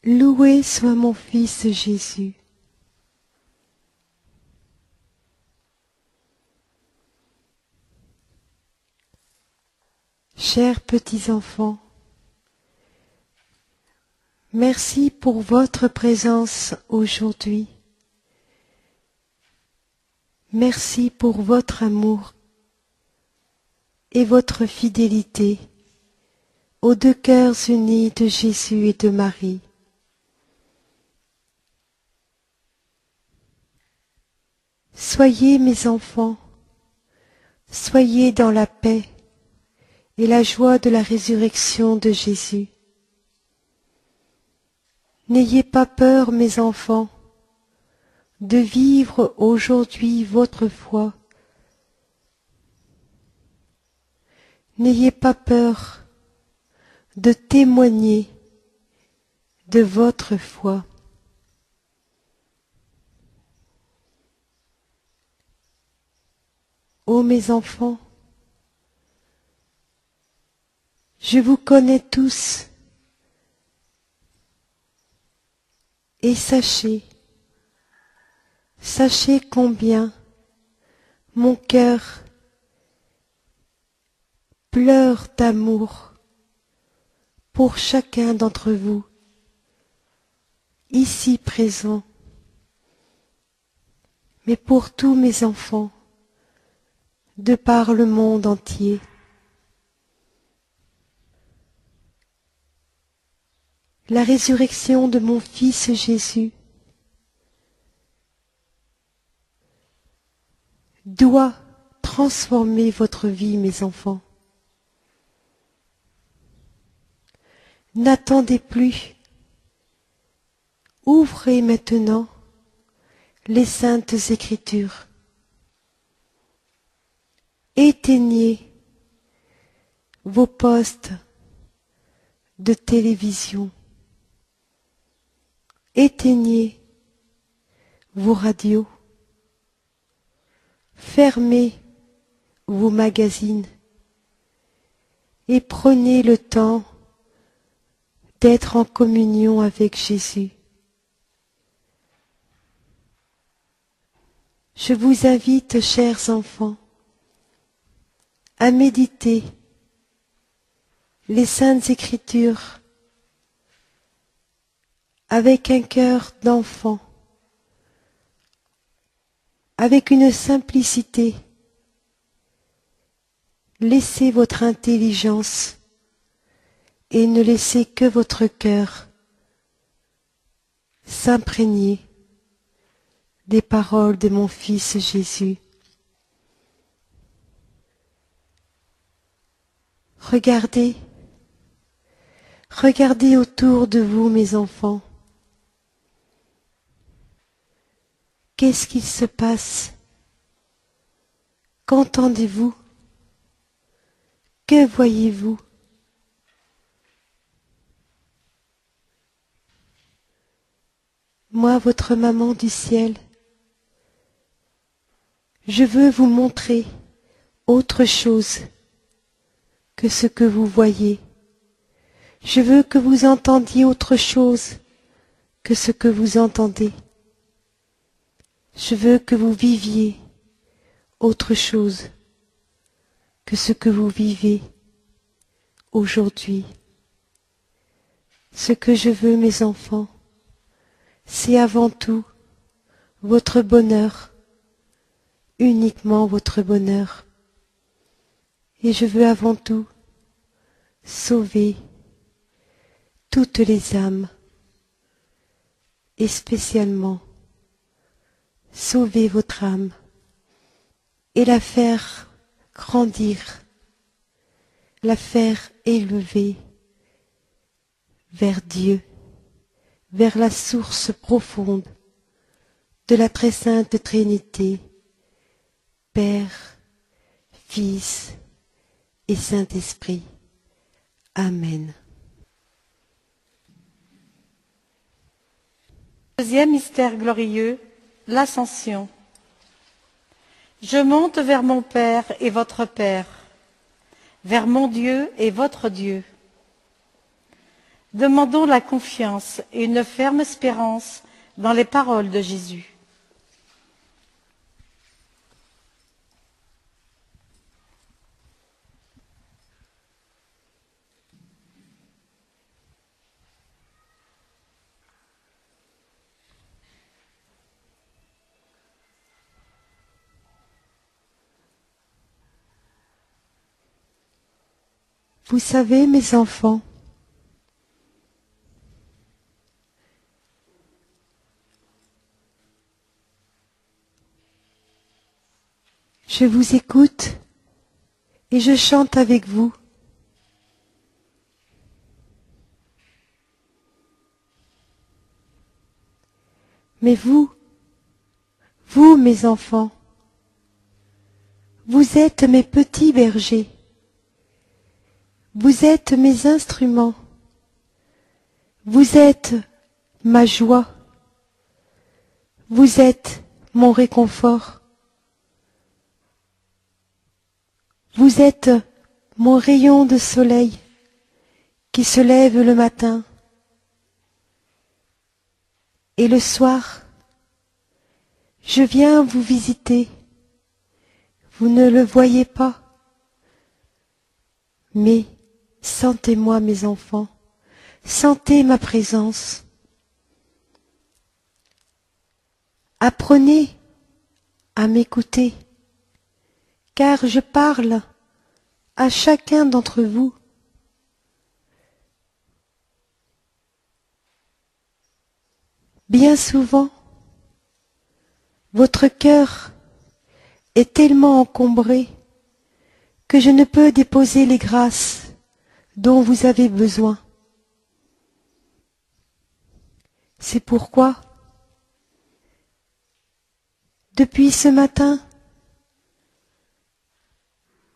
Loué soit mon Fils Jésus. Chers petits enfants, merci pour votre présence aujourd'hui. Merci pour votre amour et votre fidélité aux deux cœurs unis de Jésus et de Marie. Soyez mes enfants, soyez dans la paix et la joie de la résurrection de Jésus. N'ayez pas peur, mes enfants, de vivre aujourd'hui votre foi. N'ayez pas peur de témoigner de votre foi. Ô mes enfants, je vous connais tous et sachez combien mon cœur pleure d'amour pour chacun d'entre vous, ici présents, mais pour tous mes enfants, de par le monde entier. La résurrection de mon Fils Jésus doit transformer votre vie, mes enfants. N'attendez plus. Ouvrez maintenant les Saintes Écritures. Éteignez vos postes de télévision. Éteignez vos radios. Fermez vos magazines et prenez le temps d'être en communion avec Jésus. Je vous invite, chers enfants, à méditer les Saintes Écritures avec un cœur d'enfant, avec une simplicité. Laissez votre intelligence et ne laissez que votre cœur s'imprégner des paroles de mon Fils Jésus. Regardez autour de vous, mes enfants. Qu'est-ce qu'il se passe? Qu'entendez-vous? Que voyez-vous? Moi, votre maman du ciel, je veux vous montrer autre chose que ce que vous voyez. Je veux que vous entendiez autre chose que ce que vous entendez. Je veux que vous viviez autre chose que ce que vous vivez aujourd'hui. Ce que je veux, mes enfants, c'est avant tout votre bonheur, uniquement votre bonheur. Et je veux avant tout sauver toutes les âmes, et spécialement sauver votre âme et la faire grandir, la faire élever vers Dieu, vers la source profonde de la très sainte Trinité, Père, Fils et Saint-Esprit. Amen. Deuxième mystère glorieux, l'Ascension. Je monte vers mon Père et votre Père, vers mon Dieu et votre Dieu. Demandons la confiance et une ferme espérance dans les paroles de Jésus. Vous savez, mes enfants, je vous écoute et je chante avec vous. Mais vous, mes enfants, vous êtes mes petits bergers. Vous êtes mes instruments. Vous êtes ma joie. Vous êtes mon réconfort. Vous êtes mon rayon de soleil qui se lève le matin. Et le soir, je viens vous visiter. Vous ne le voyez pas. Mais sentez-moi, mes enfants, sentez ma présence. Apprenez à m'écouter, car je parle à chacun d'entre vous. Bien souvent, votre cœur est tellement encombré que je ne peux déposer les grâces dont vous avez besoin. C'est pourquoi, depuis ce matin,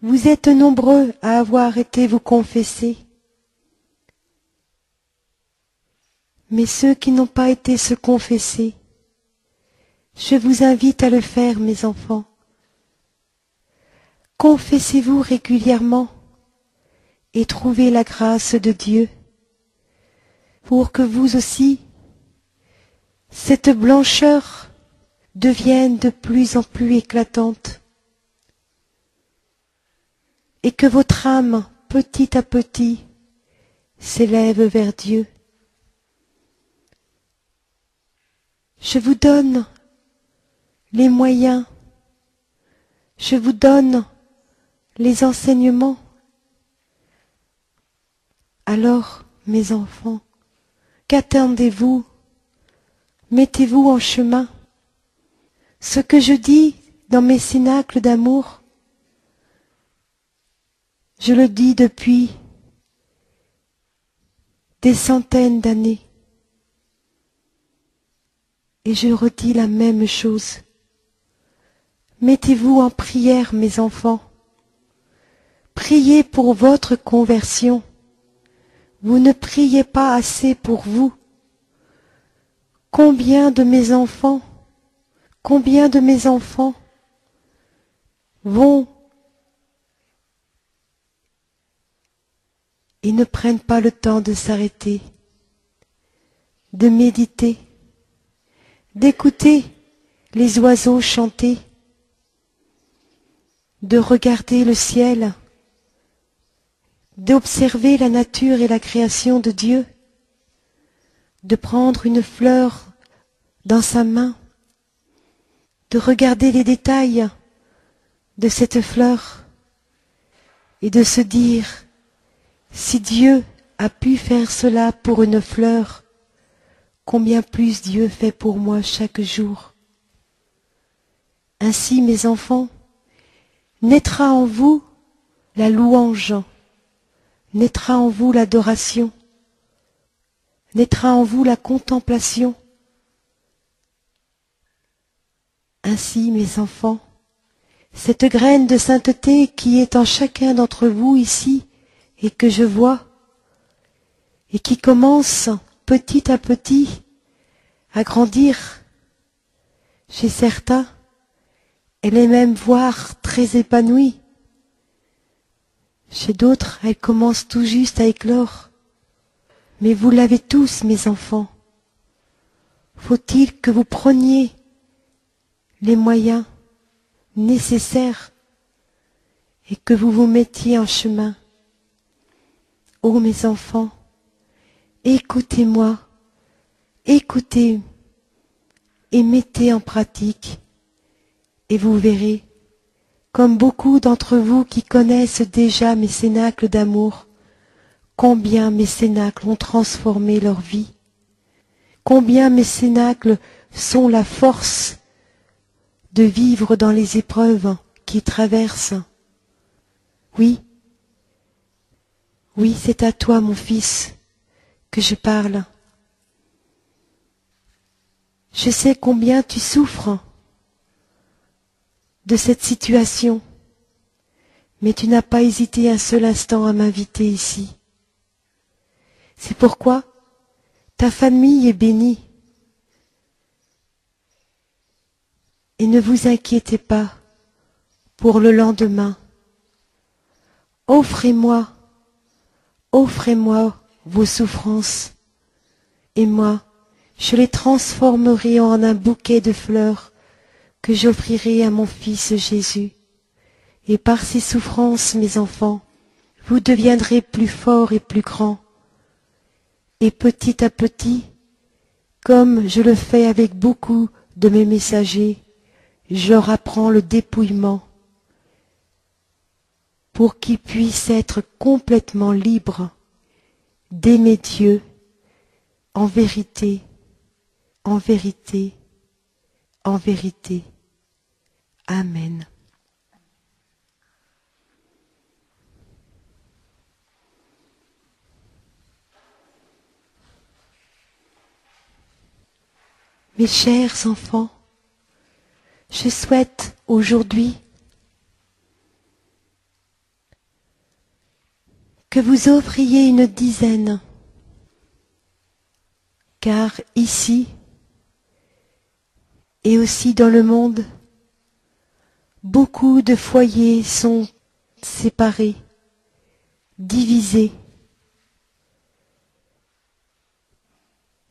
vous êtes nombreux à avoir été vous confesser. Mais ceux qui n'ont pas été se confesser, je vous invite à le faire, mes enfants. Confessez-vous régulièrement et trouvez la grâce de Dieu pour que vous aussi, cette blancheur devienne de plus en plus éclatante et que votre âme, petit à petit, s'élève vers Dieu. Je vous donne les moyens, je vous donne les enseignements. Alors, mes enfants, qu'attendez-vous? Mettez-vous en chemin. Ce que je dis dans mes cénacles d'amour, je le dis depuis des centaines d'années. Et je redis la même chose. Mettez-vous en prière, mes enfants. Priez pour votre conversion. Vous ne priez pas assez pour vous. Combien de mes enfants vont et ne prennent pas le temps de s'arrêter, de méditer, d'écouter les oiseaux chanter, de regarder le ciel, d'observer la nature et la création de Dieu, de prendre une fleur dans sa main, de regarder les détails de cette fleur et de se dire, si Dieu a pu faire cela pour une fleur, combien plus Dieu fait pour moi chaque jour. Ainsi, mes enfants, naîtra en vous la louange, naîtra en vous l'adoration, naîtra en vous la contemplation. Ainsi, mes enfants, cette graine de sainteté qui est en chacun d'entre vous ici et que je vois, et qui commence petit à petit à grandir, chez certains, elle est même voire très épanouie. Chez d'autres, elle commence tout juste à éclore. Mais vous l'avez tous, mes enfants. Faut-il que vous preniez les moyens nécessaires et que vous vous mettiez en chemin. Ô mes enfants, écoutez-moi, écoutez et mettez en pratique, et vous verrez, comme beaucoup d'entre vous qui connaissent déjà mes cénacles d'amour, combien mes cénacles ont transformé leur vie, combien mes cénacles sont la force de vivre dans les épreuves qui traversent. Oui, oui, c'est à toi, mon fils, que je parle. Je sais combien tu souffres de cette situation, mais tu n'as pas hésité un seul instant à m'inviter ici. C'est pourquoi ta famille est bénie. Et ne vous inquiétez pas pour le lendemain. Offrez-moi vos souffrances, et moi, je les transformerai en un bouquet de fleurs que j'offrirai à mon Fils Jésus. Et par ces souffrances, mes enfants, vous deviendrez plus forts et plus grands. Et petit à petit, comme je le fais avec beaucoup de mes messagers, je leur apprends le dépouillement pour qu'ils puissent être complètement libres d'aimer Dieu en vérité, en vérité, en vérité. Amen. Mes chers enfants, je souhaite aujourd'hui que vous offriez une dizaine, car ici et aussi dans le monde, beaucoup de foyers sont séparés, divisés.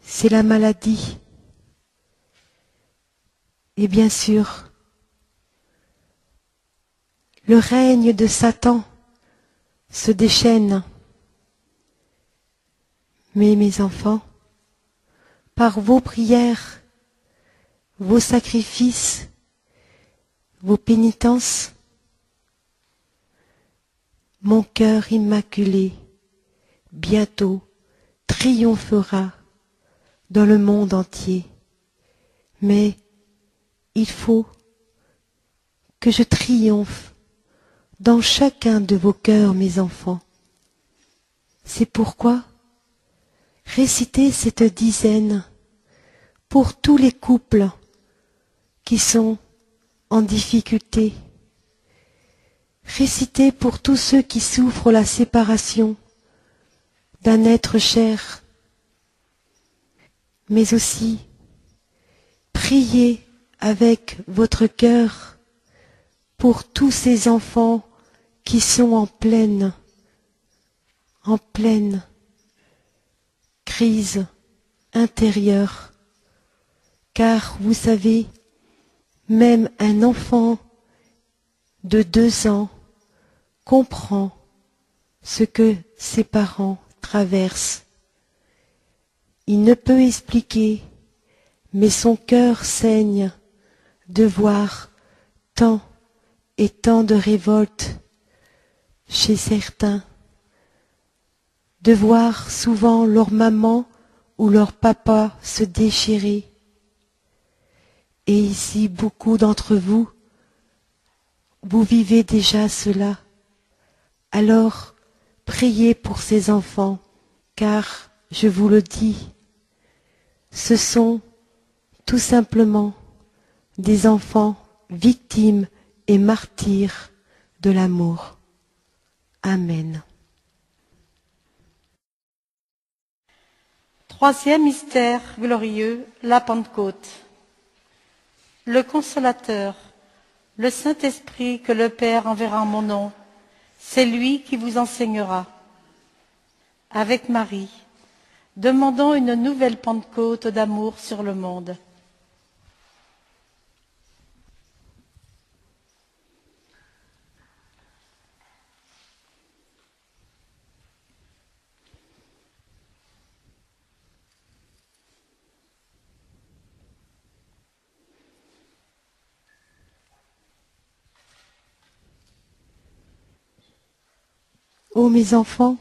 C'est la maladie. Et bien sûr, le règne de Satan se déchaîne. Mais mes enfants, par vos prières, vos sacrifices, vos pénitences, mon cœur immaculé bientôt triomphera dans le monde entier. Mais il faut que je triomphe dans chacun de vos cœurs, mes enfants. C'est pourquoi récitez cette dizaine pour tous les couples qui sont en difficulté. Récitez pour tous ceux qui souffrent la séparation d'un être cher. Mais aussi, priez avec votre cœur pour tous ces enfants qui sont en pleine crise intérieure. Car vous savez, même un enfant de 2 ans comprend ce que ses parents traversent. Il ne peut expliquer, mais son cœur saigne de voir tant et tant de révolte chez certains, de voir souvent leur maman ou leur papa se déchirer. Et ici, beaucoup d'entre vous, vous vivez déjà cela. Alors, priez pour ces enfants, car, je vous le dis, ce sont tout simplement des enfants victimes et martyrs de l'amour. Amen. Troisième mystère glorieux, la Pentecôte. Le Consolateur, le Saint-Esprit que le Père enverra en mon nom, c'est lui qui vous enseignera. Avec Marie, demandons une nouvelle Pentecôte d'amour sur le monde. Ô mes enfants,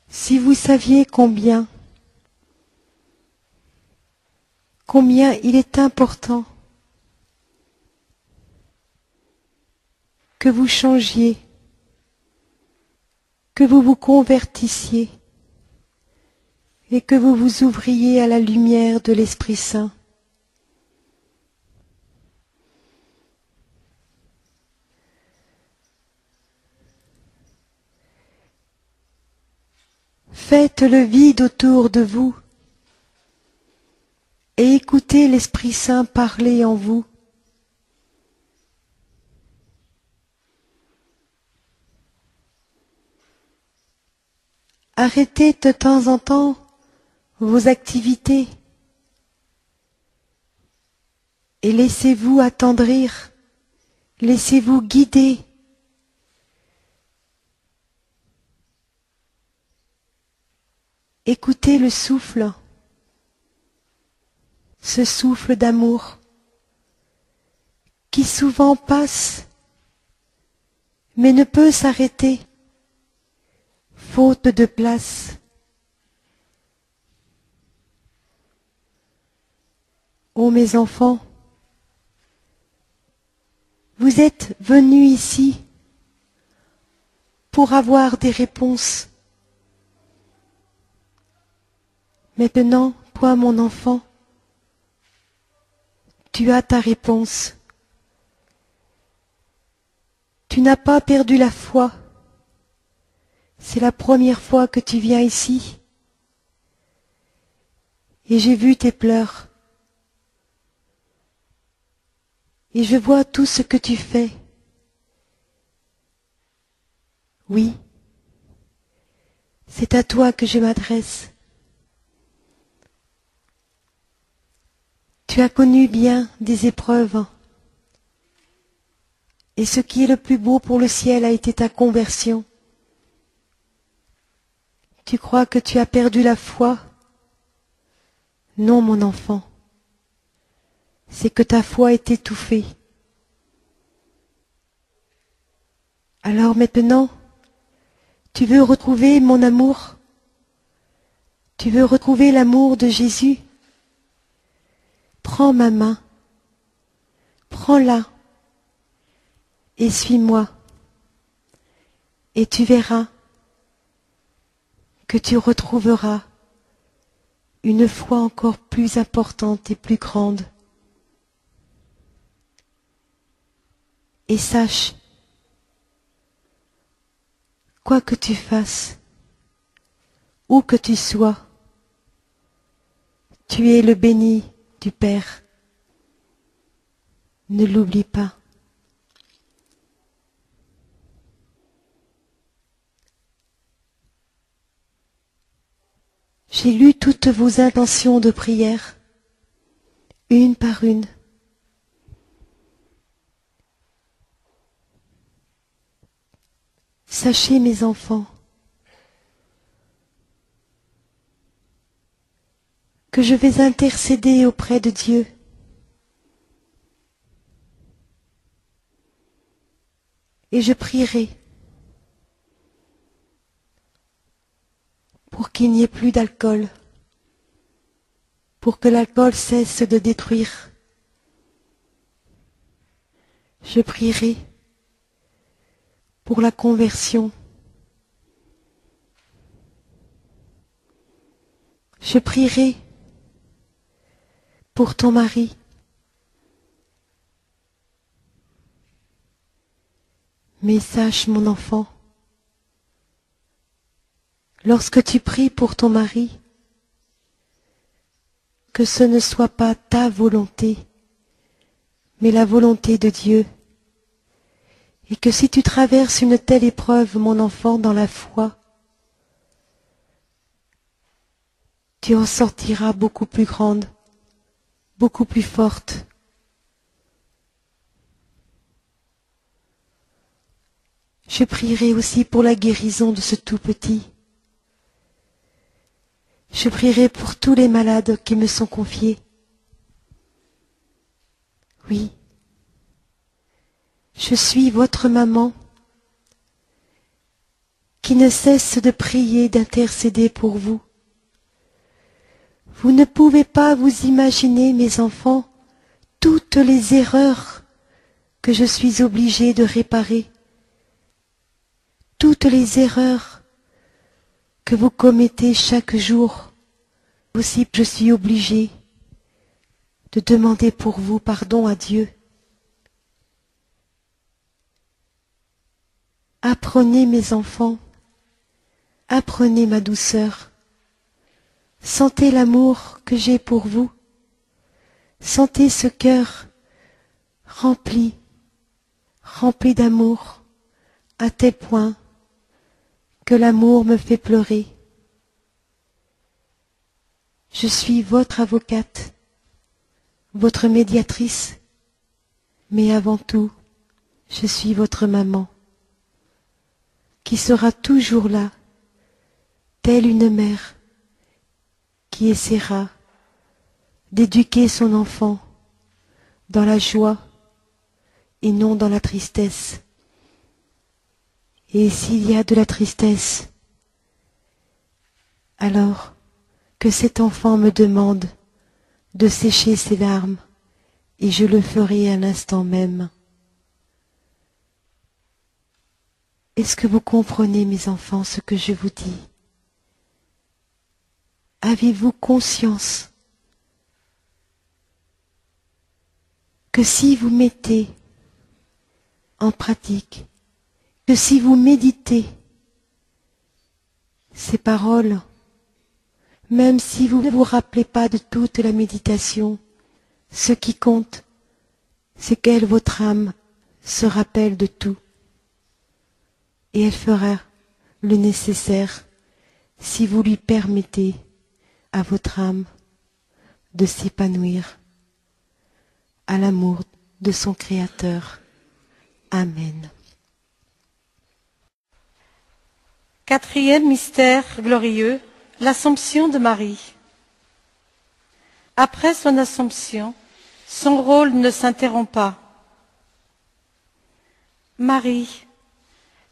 si vous saviez combien il est important que vous changiez, que vous vous convertissiez et que vous vous ouvriez à la lumière de l'Esprit Saint. Faites le vide autour de vous et écoutez l'Esprit Saint parler en vous. Arrêtez de temps en temps vos activités et laissez-vous attendrir, laissez-vous guider. Écoutez le souffle, ce souffle d'amour qui souvent passe mais ne peut s'arrêter, faute de place. Ô mes enfants, vous êtes venus ici pour avoir des réponses. Maintenant, toi mon enfant, tu as ta réponse. Tu n'as pas perdu la foi. C'est la première fois que tu viens ici. Et j'ai vu tes pleurs. Et je vois tout ce que tu fais. Oui, c'est à toi que je m'adresse. Tu as connu bien des épreuves. Et ce qui est le plus beau pour le ciel a été ta conversion. Tu crois que tu as perdu la foi? Non, mon enfant. C'est que ta foi est étouffée. Alors maintenant, tu veux retrouver mon amour? Tu veux retrouver l'amour de Jésus? Prends ma main. Prends-la. Et suis-moi. Et tu verras que tu retrouveras une foi encore plus importante et plus grande. Et sache, quoi que tu fasses, où que tu sois, tu es le béni du Père. Ne l'oublie pas. J'ai lu toutes vos intentions de prière, une par une. Sachez, mes enfants, que je vais intercéder auprès de Dieu. Et je prierai pour qu'il n'y ait plus d'alcool, pour que l'alcool cesse de détruire. Je prierai pour la conversion. Je prierai pour ton mari. Mais sache, mon enfant, lorsque tu pries pour ton mari, que ce ne soit pas ta volonté, mais la volonté de Dieu, et que si tu traverses une telle épreuve, mon enfant, dans la foi, tu en sortiras beaucoup plus grande, beaucoup plus forte. Je prierai aussi pour la guérison de ce tout petit. Je prierai pour tous les malades qui me sont confiés. Oui, je suis votre maman qui ne cesse de prier, d'intercéder pour vous. Vous ne pouvez pas vous imaginer, mes enfants, toutes les erreurs que je suis obligée de réparer, toutes les erreurs que vous commettez chaque jour. Aussi, je suis obligée de demander pour vous pardon à Dieu. Apprenez, mes enfants, apprenez ma douceur. Sentez l'amour que j'ai pour vous. Sentez ce cœur rempli, rempli d'amour, à tel point que l'amour me fait pleurer. Je suis votre avocate, votre médiatrice, mais avant tout, je suis votre maman, qui sera toujours là, telle une mère qui essaiera d'éduquer son enfant dans la joie et non dans la tristesse. Et s'il y a de la tristesse, alors que cet enfant me demande de sécher ses larmes, et je le ferai à l'instant même. Est-ce que vous comprenez, mes enfants, ce que je vous dis? Avez-vous conscience que si vous mettez en pratique, que si vous méditez ces paroles, même si vous ne vous rappelez pas de toute la méditation, ce qui compte, c'est qu'elle, votre âme, se rappelle de tout. Et elle fera le nécessaire si vous lui permettez à votre âme de s'épanouir à l'amour de son Créateur. Amen. Quatrième mystère glorieux, l'Assomption de Marie. Après son Assomption, son rôle ne s'interrompt pas. Marie,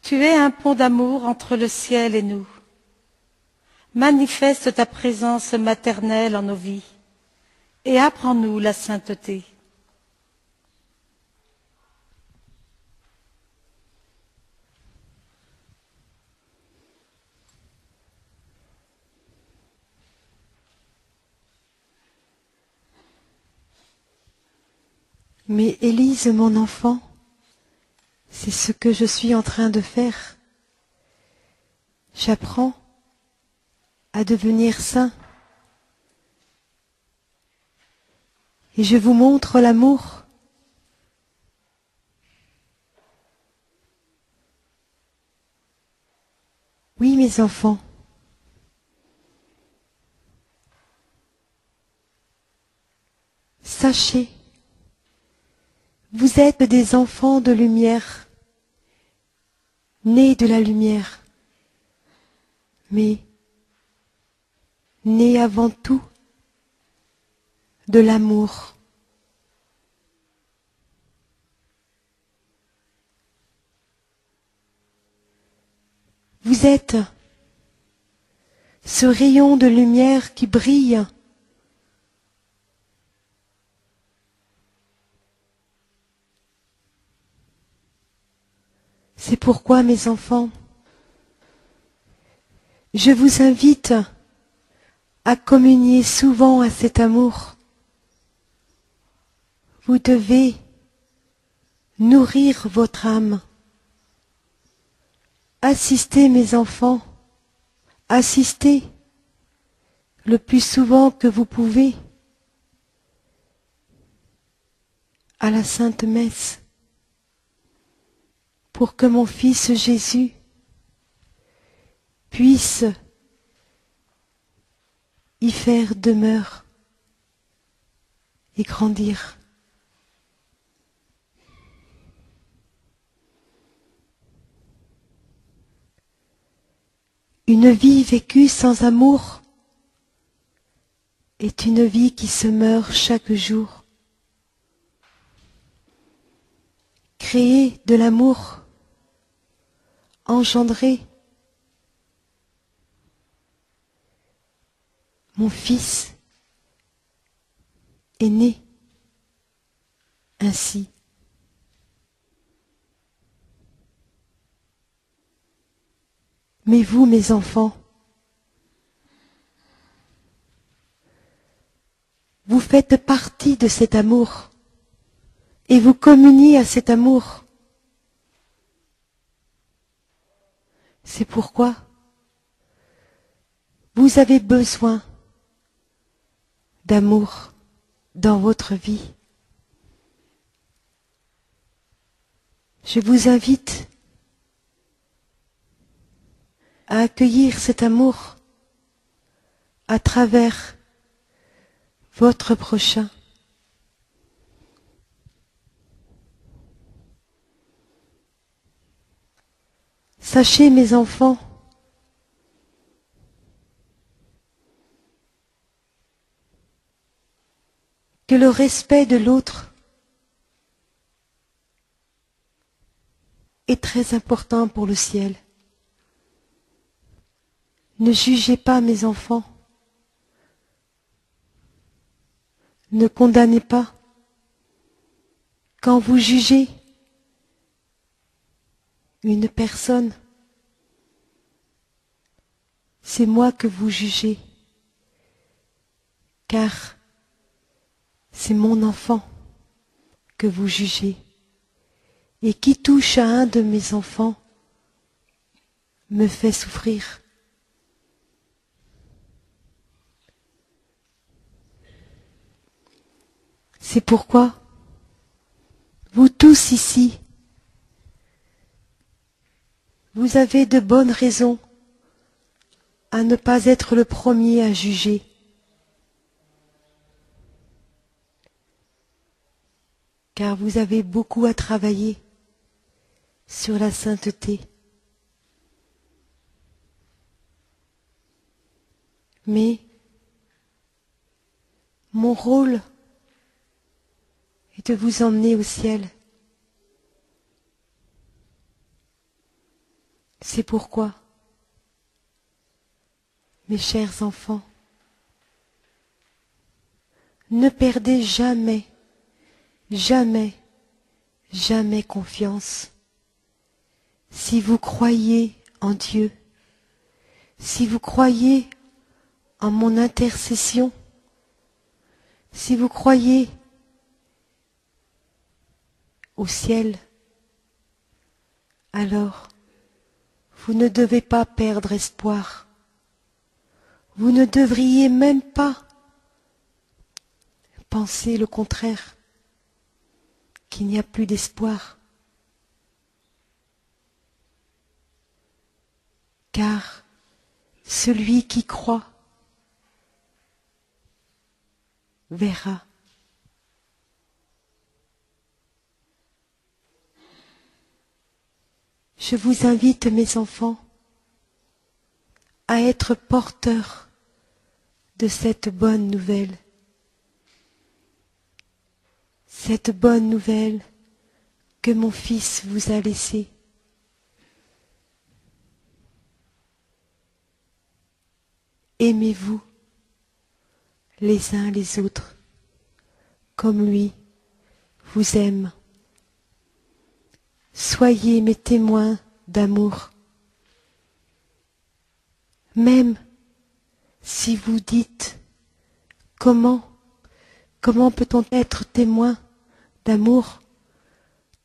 tu es un pont d'amour entre le ciel et nous. Manifeste ta présence maternelle en nos vies et apprends-nous la sainteté. Mais Élise, mon enfant, c'est ce que je suis en train de faire. J'apprends à devenir saint. Et je vous montre l'amour. Oui, mes enfants. Sachez, vous êtes des enfants de lumière, nés de la lumière, mais nés avant tout de l'amour. Vous êtes ce rayon de lumière qui brille C'est pourquoi, mes enfants, je vous invite à communier souvent à cet amour. Vous devez nourrir votre âme. Assistez, mes enfants, assistez le plus souvent que vous pouvez à la Sainte Messe pour que mon Fils Jésus puisse y faire demeure et grandir. Une vie vécue sans amour est une vie qui se meurt chaque jour. Créer de l'amour, engendrer mon Fils est né ainsi. Mais vous, mes enfants, vous faites partie de cet amour et vous communiez à cet amour. C'est pourquoi vous avez besoin d'amour dans votre vie. Je vous invite à accueillir cet amour à travers votre prochain. Sachez, mes enfants, que le respect de l'autre est très important pour le ciel. Ne jugez pas, mes enfants. Ne condamnez pas. Quand vous jugez une personne, c'est moi que vous jugez, car c'est mon enfant que vous jugez. Et qui touche à un de mes enfants me fait souffrir. C'est pourquoi vous tous ici, vous avez de bonnes raisons à ne pas être le premier à juger. Car vous avez beaucoup à travailler sur la sainteté. Mais mon rôle est de vous emmener au ciel. C'est pourquoi, mes chers enfants, ne perdez jamais, jamais, jamais confiance. Si vous croyez en Dieu, si vous croyez en mon intercession, si vous croyez au ciel, alors vous ne devez pas perdre espoir. Vous ne devriez même pas penser le contraire, qu'il n'y a plus d'espoir. Car celui qui croit verra. Je vous invite, mes enfants, à être porteurs de cette bonne nouvelle. Cette bonne nouvelle que mon Fils vous a laissée. Aimez-vous les uns les autres comme lui vous aime. Soyez mes témoins d'amour. Même si vous dites comment peut-on être témoin d'amour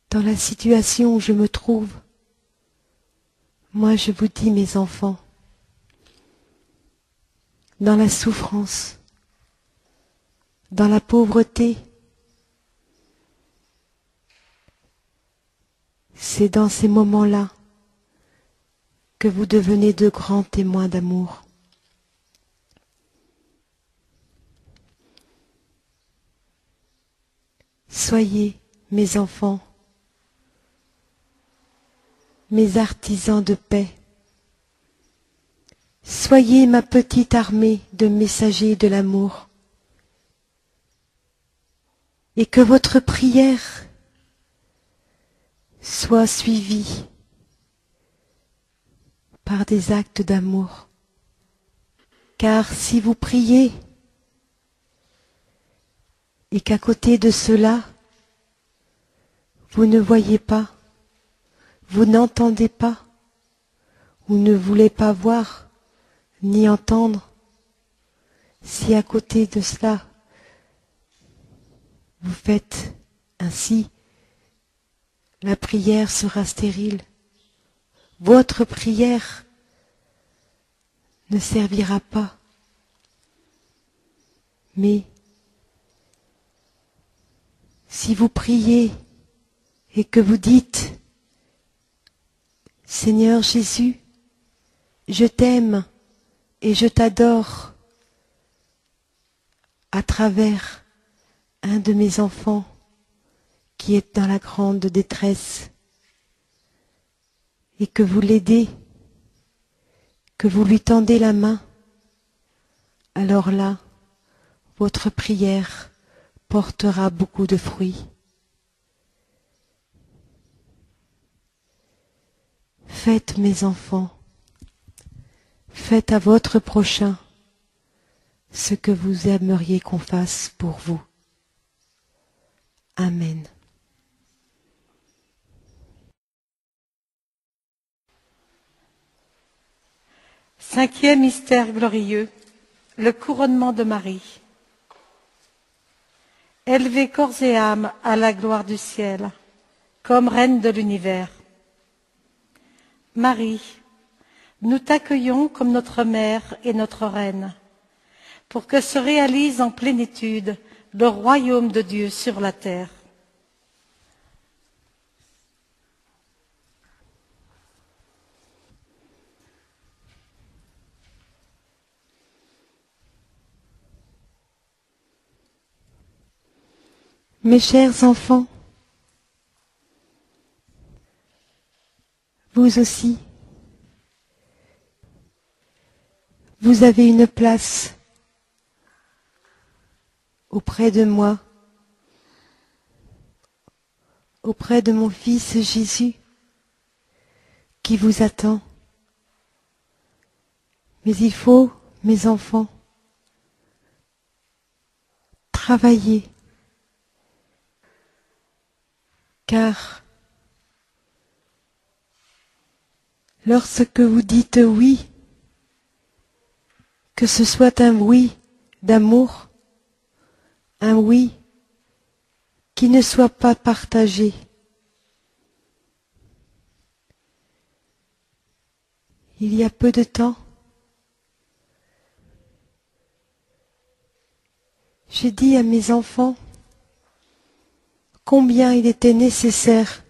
dans la situation où je me trouve? Moi je vous dis, mes enfants, dans la souffrance, dans la pauvreté, C'est dans ces moments-là que vous devenez de grands témoins d'amour. Soyez, mes enfants, mes artisans de paix. Soyez ma petite armée de messagers de l'amour. Et que votre prière soit suivie par des actes d'amour. Car si vous priez et qu'à côté de cela, vous ne voyez pas, vous n'entendez pas, ou ne voulez pas voir, ni entendre, si à côté de cela, vous faites ainsi, la prière sera stérile. Votre prière ne servira pas. Mais si vous priez et que vous dites « Seigneur Jésus, je t'aime et je t'adore » à travers un de mes enfants qui est dans la grande détresse, et que vous l'aidez, que vous lui tendez la main, alors là, votre prière portera beaucoup de fruits. Faites, mes enfants, faites à votre prochain ce que vous aimeriez qu'on fasse pour vous. Amen. Cinquième mystère glorieux, le couronnement de Marie. Élevez corps et âme à la gloire du ciel, comme reine de l'univers. Marie, nous t'accueillons comme notre mère et notre reine, pour que se réalise en plénitude le royaume de Dieu sur la terre. Mes chers enfants, vous aussi, vous avez une place auprès de moi, auprès de mon Fils Jésus, qui vous attend. Mais il faut, mes enfants, travailler, car lorsque vous dites oui, que ce soit un oui d'amour, un oui qui ne soit pas partagé, il y a peu de temps, j'ai dit à mes enfants combien il était nécessaire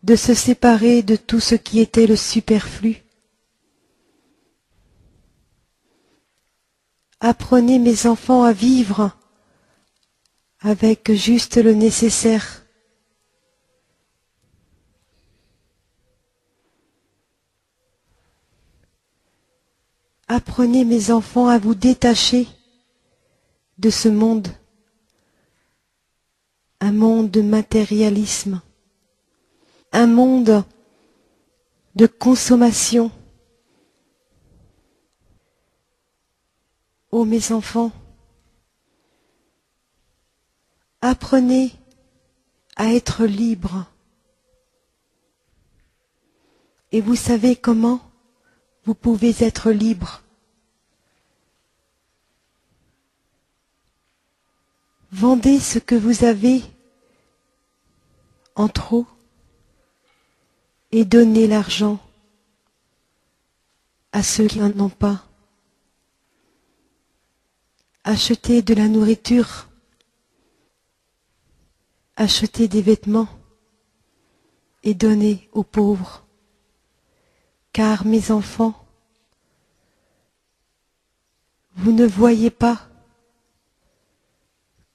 de se séparer de tout ce qui était le superflu. Apprenez mes enfants à vivre avec juste le nécessaire. Apprenez mes enfants à vous détacher de ce monde, un monde de matérialisme, un monde de consommation. Ô mes enfants, apprenez à être libres. Et vous savez comment vous pouvez être libres? Vendez ce que vous avez en trop et donnez l'argent à ceux qui n'en ont pas. Achetez de la nourriture, achetez des vêtements, et donnez aux pauvres. Car, mes enfants, vous ne voyez pas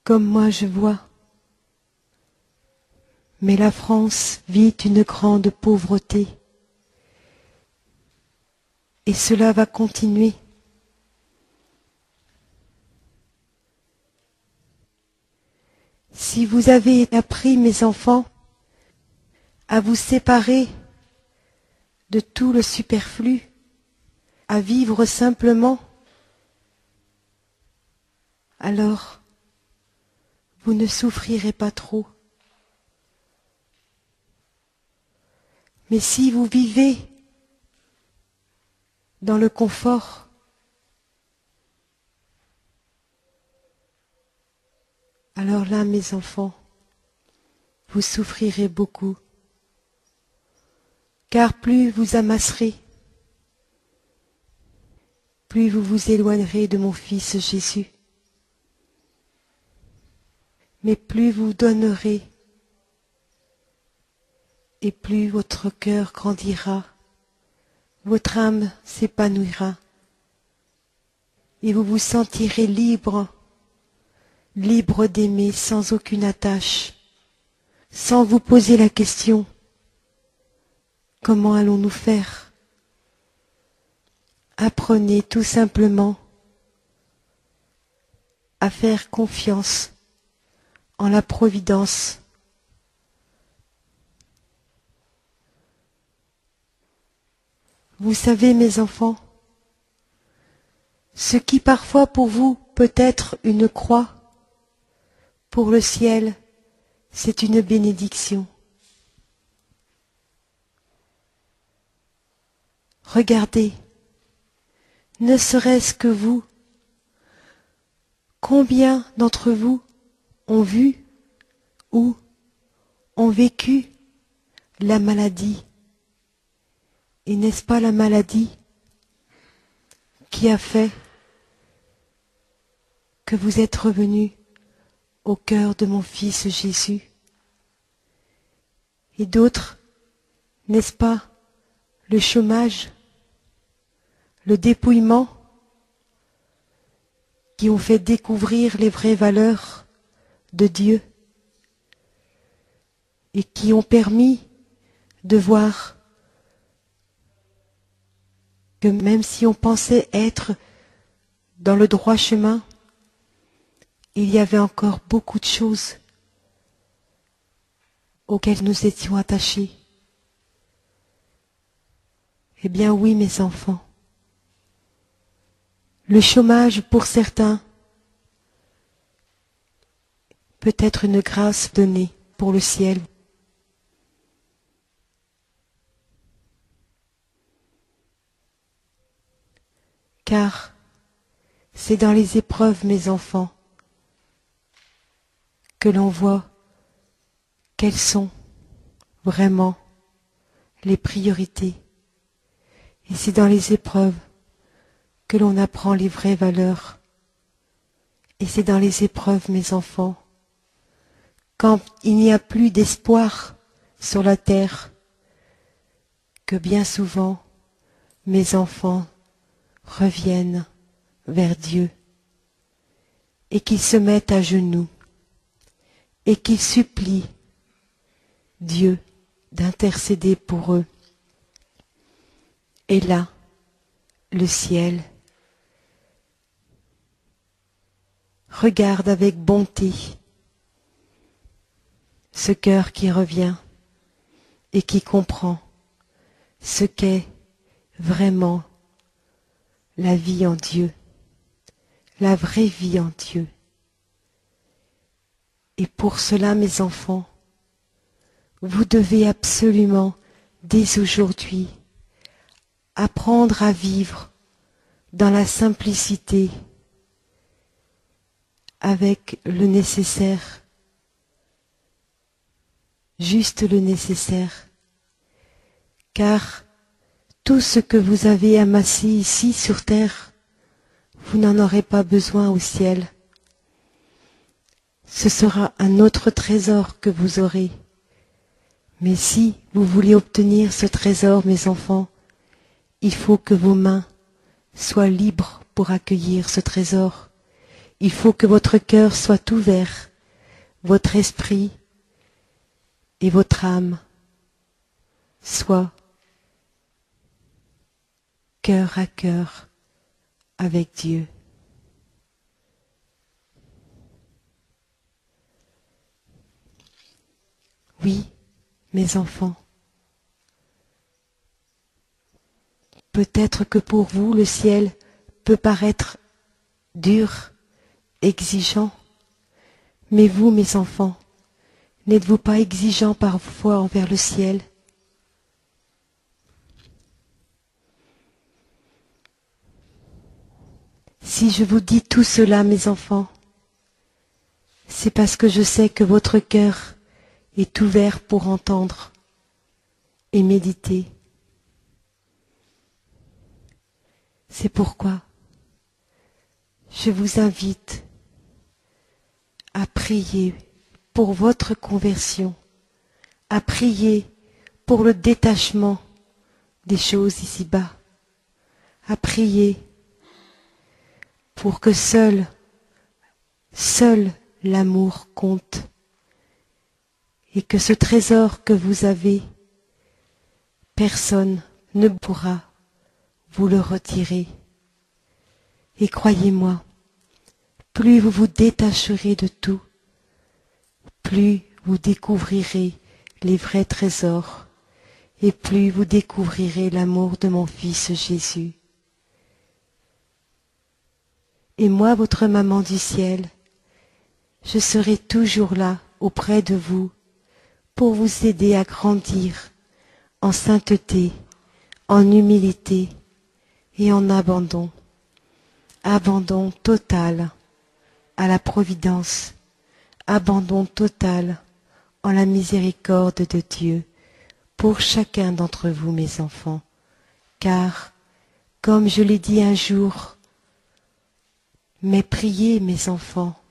comme moi je vois, mais la France vit une grande pauvreté, et cela va continuer. Si vous avez appris, mes enfants, à vous séparer de tout le superflu, à vivre simplement, alors vous ne souffrirez pas trop. Mais si vous vivez dans le confort, alors là, mes enfants, vous souffrirez beaucoup. Car plus vous amasserez, plus vous vous éloignerez de mon Fils Jésus. Mais plus vous donnerez, et plus votre cœur grandira, votre âme s'épanouira, et vous vous sentirez libre, libre d'aimer sans aucune attache, sans vous poser la question, comment allons-nous faire? Apprenez tout simplement à faire confiance en la providence. Vous savez, mes enfants, ce qui parfois pour vous peut être une croix, pour le ciel, c'est une bénédiction. Regardez, ne serait-ce que vous, combien d'entre vous ont vu ou ont vécu la maladie? Et n'est-ce pas la maladie qui a fait que vous êtes revenus au cœur de mon Fils Jésus? Et d'autres, n'est-ce pas le chômage, le dépouillement, qui ont fait découvrir les vraies valeurs de Dieu et qui ont permis de voir que même si on pensait être dans le droit chemin, il y avait encore beaucoup de choses auxquelles nous étions attachés. Eh bien oui, mes enfants, le chômage pour certains peut être une grâce donnée pour le ciel. Car c'est dans les épreuves, mes enfants, que l'on voit quelles sont vraiment les priorités. Et c'est dans les épreuves que l'on apprend les vraies valeurs. Et c'est dans les épreuves, mes enfants, quand il n'y a plus d'espoir sur la terre, que bien souvent mes enfants reviennent vers Dieu et qu'ils se mettent à genoux et qu'ils supplient Dieu d'intercéder pour eux. Et là, le ciel regarde avec bonté ce cœur qui revient et qui comprend ce qu'est vraiment la vie en Dieu, la vraie vie en Dieu. Et pour cela, mes enfants, vous devez absolument, dès aujourd'hui, apprendre à vivre dans la simplicité, avec le nécessaire, juste le nécessaire, car tout ce que vous avez amassé ici sur terre, vous n'en aurez pas besoin au ciel. Ce sera un autre trésor que vous aurez. Mais si vous voulez obtenir ce trésor, mes enfants, il faut que vos mains soient libres pour accueillir ce trésor. Il faut que votre cœur soit ouvert, votre esprit et votre âme soient cœur à cœur avec Dieu. Oui, mes enfants, peut-être que pour vous le ciel peut paraître dur, exigeant, mais vous, mes enfants, n'êtes-vous pas exigeants parfois envers le ciel? Si je vous dis tout cela, mes enfants, c'est parce que je sais que votre cœur est ouvert pour entendre et méditer. C'est pourquoi je vous invite à prier pour votre conversion, à prier pour le détachement des choses ici-bas, à prier pour que seul l'amour compte et que ce trésor que vous avez, personne ne pourra vous le retirer. Et croyez-moi, plus vous vous détacherez de tout, plus vous découvrirez les vrais trésors et plus vous découvrirez l'amour de mon Fils Jésus. Et moi, votre maman du ciel, je serai toujours là auprès de vous pour vous aider à grandir en sainteté, en humilité et en abandon. Abandon total à la providence, abandon total en la miséricorde de Dieu pour chacun d'entre vous, mes enfants. Car, comme je l'ai dit un jour, mais priez, mes enfants,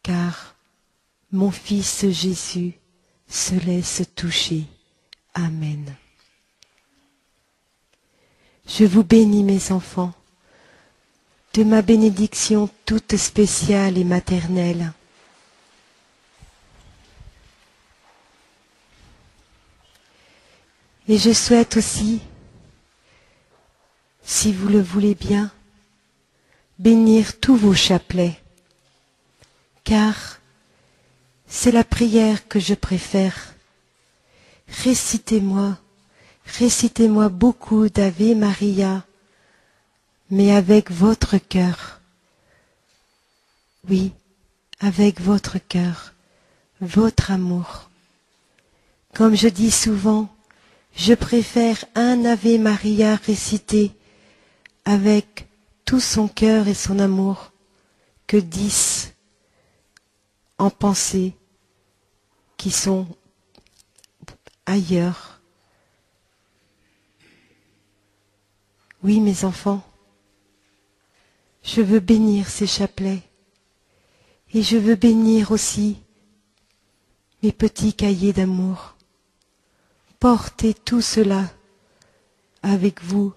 car mon Fils Jésus se laisse toucher. Amen. Je vous bénis, mes enfants, de ma bénédiction toute spéciale et maternelle. Et je souhaite aussi, si vous le voulez bien, bénir tous vos chapelets, car c'est la prière que je préfère. Récitez-moi beaucoup d'Ave Maria, mais avec votre cœur. Oui, avec votre cœur, votre amour. Comme je dis souvent, je préfère un Ave Maria récité avec tout son cœur et son amour que 10 en pensée qui sont ailleurs. Oui, mes enfants, je veux bénir ces chapelets et je veux bénir aussi mes petits cahiers d'amour. Portez tout cela avec vous.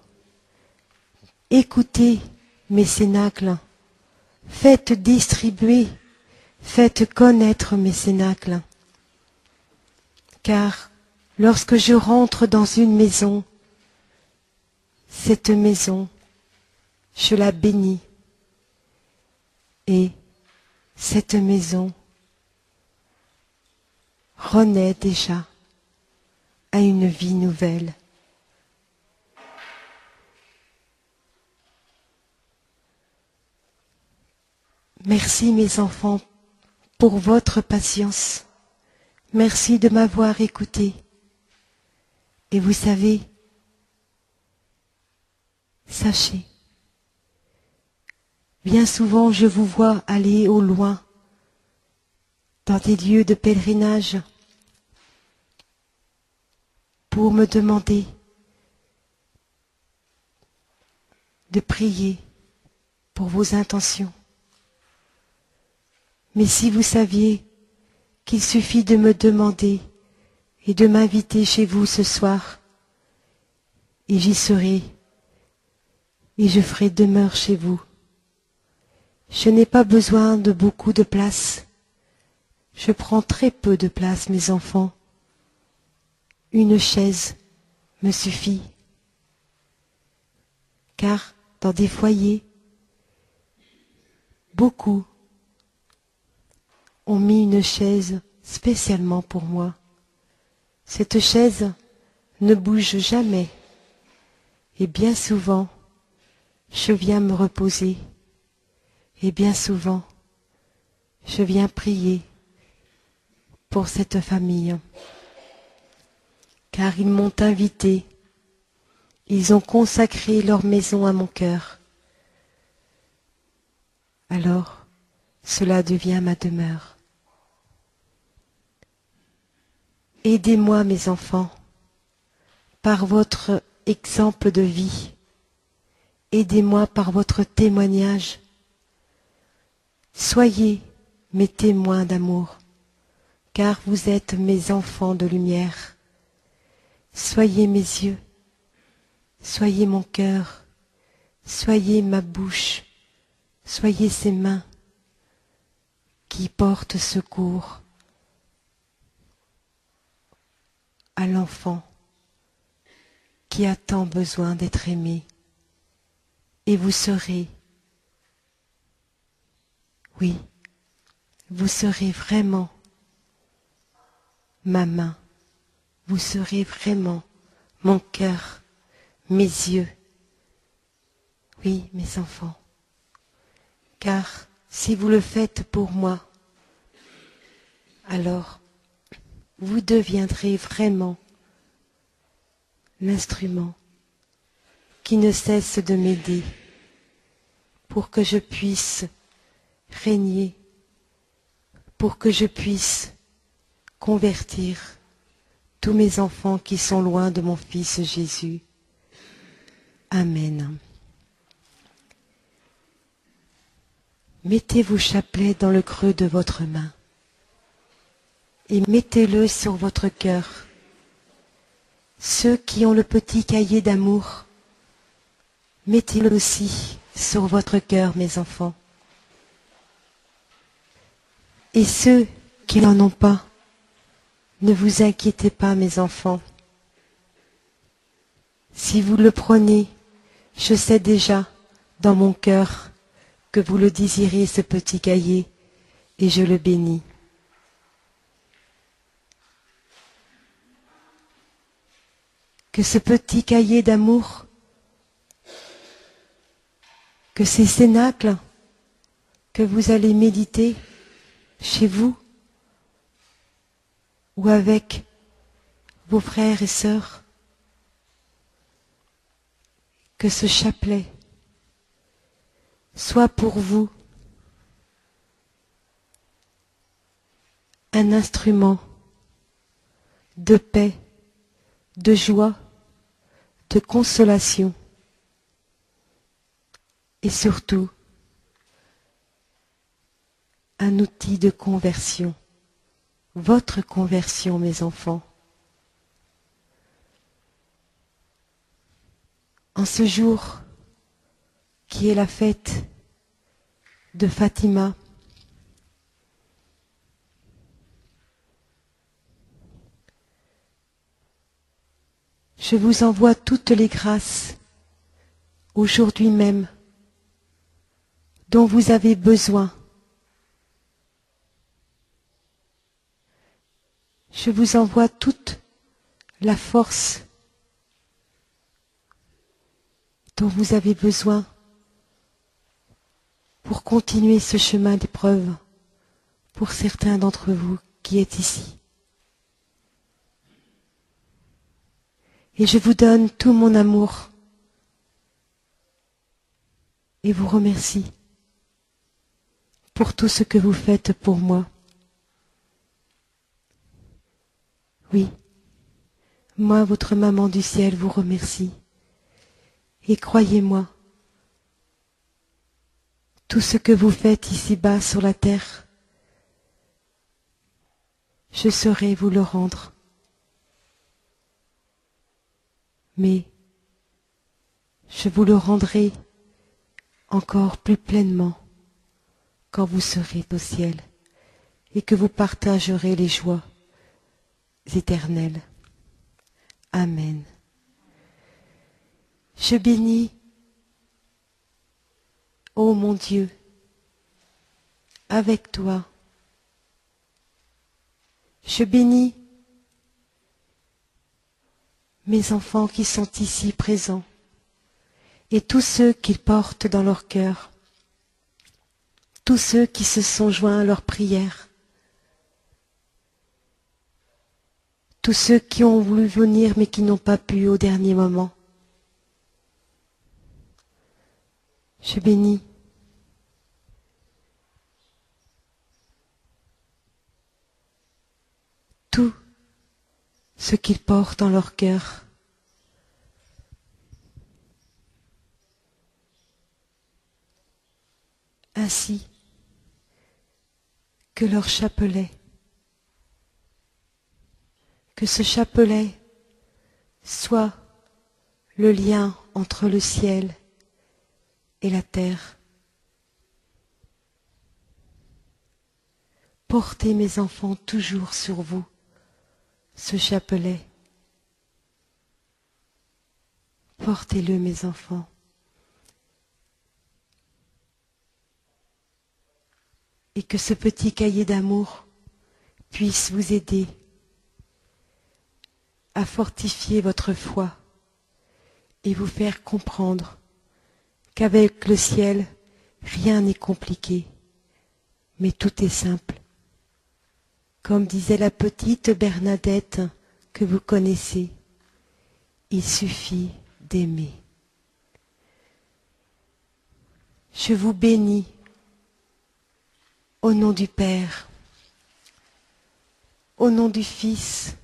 Écoutez mes cénacles. Faites distribuer, faites connaître mes cénacles. Car lorsque je rentre dans une maison, cette maison, je la bénis. Et cette maison renaît déjà à une vie nouvelle. Merci, mes enfants, pour votre patience. Merci de m'avoir écouté. Et vous savez, sachez, bien souvent je vous vois aller au loin, dans des lieux de pèlerinage, pour me demander de prier pour vos intentions. Mais si vous saviez qu'il suffit de me demander et de m'inviter chez vous ce soir, et j'y serai, et je ferai demeure chez vous. Je n'ai pas besoin de beaucoup de place. Je prends très peu de place, mes enfants. Une chaise me suffit. Car dans des foyers, beaucoup ont mis une chaise spécialement pour moi. Cette chaise ne bouge jamais et bien souvent, je viens me reposer et bien souvent, je viens prier pour cette famille. Car ils m'ont invité, ils ont consacré leur maison à mon cœur. Alors, cela devient ma demeure. Aidez-moi, mes enfants, par votre exemple de vie. Aidez-moi par votre témoignage. Soyez mes témoins d'amour, car vous êtes mes enfants de lumière. Soyez mes yeux, soyez mon cœur, soyez ma bouche, soyez ces mains qui portent secours à l'enfant qui a tant besoin d'être aimé. Et vous serez, oui, vous serez vraiment ma main, vous serez vraiment mon cœur, mes yeux, oui, mes enfants. Car si vous le faites pour moi, alors vous deviendrez vraiment l'instrument qui ne cesse de m'aider pour que je puisse régner, pour que je puisse convertir tous mes enfants qui sont loin de mon Fils Jésus. Amen. Mettez vos chapelets dans le creux de votre main et mettez-le sur votre cœur. Ceux qui ont le petit cahier d'amour, mettez-le aussi sur votre cœur, mes enfants. Et ceux qui n'en ont pas, ne vous inquiétez pas, mes enfants. Si vous le prenez, je sais déjà dans mon cœur que vous le désirez, ce petit cahier, et je le bénis. Que ce petit cahier d'amour, que ces cénacles que vous allez méditer chez vous ou avec vos frères et sœurs, que ce chapelet soit pour vous un instrument de paix, de joie, de consolation et surtout un outil de conversion, votre conversion, mes enfants. En ce jour qui est la fête de Fatima, je vous envoie toutes les grâces aujourd'hui même dont vous avez besoin. Je vous envoie toute la force dont vous avez besoin pour continuer ce chemin d'épreuve pour certains d'entre vous qui êtes ici. Et je vous donne tout mon amour et vous remercie pour tout ce que vous faites pour moi. Oui, moi, votre maman du ciel, vous remercie. Et croyez-moi, tout ce que vous faites ici-bas sur la terre je saurai vous le rendre. Mais je vous le rendrai encore plus pleinement quand vous serez au ciel et que vous partagerez les joies éternelles. Amen. Je bénis, ô mon Dieu, avec toi. Je bénis mes enfants qui sont ici présents et tous ceux qu'ils portent dans leur cœur, tous ceux qui se sont joints à leur prière, tous ceux qui ont voulu venir mais qui n'ont pas pu au dernier moment. Je bénis tout ce qu'ils portent dans leur cœur. Ainsi que leur chapelet, que ce chapelet soit le lien entre le ciel et la terre. Portez mes enfants toujours sur vous, ce chapelet. Portez-le, mes enfants. Et que ce petit cahier d'amour puisse vous aider à fortifier votre foi et vous faire comprendre qu'avec le ciel, rien n'est compliqué, mais tout est simple. Comme disait la petite Bernadette que vous connaissez, il suffit d'aimer. Je vous bénis au nom du Père, au nom du Fils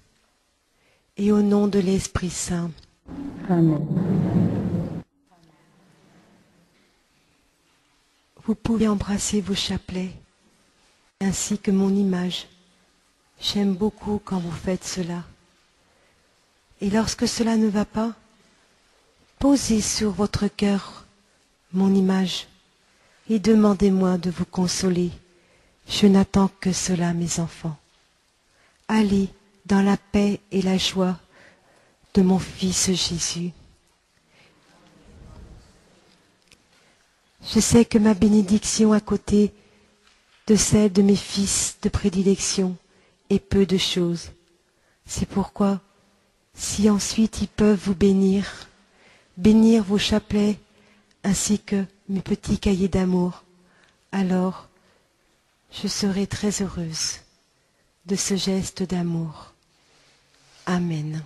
et au nom de l'Esprit Saint. Amen. Vous pouvez embrasser vos chapelets ainsi que mon image. J'aime beaucoup quand vous faites cela. Et lorsque cela ne va pas, posez sur votre cœur mon image et demandez-moi de vous consoler. Je n'attends que cela, mes enfants. Allez dans la paix et la joie de mon Fils Jésus. Je sais que ma bénédiction à côté de celle de mes fils de prédilection est peu de choses. C'est pourquoi, si ensuite ils peuvent vous bénir, bénir vos chapelets ainsi que mes petits cahiers d'amour, alors je serai très heureuse de ce geste d'amour. Amen.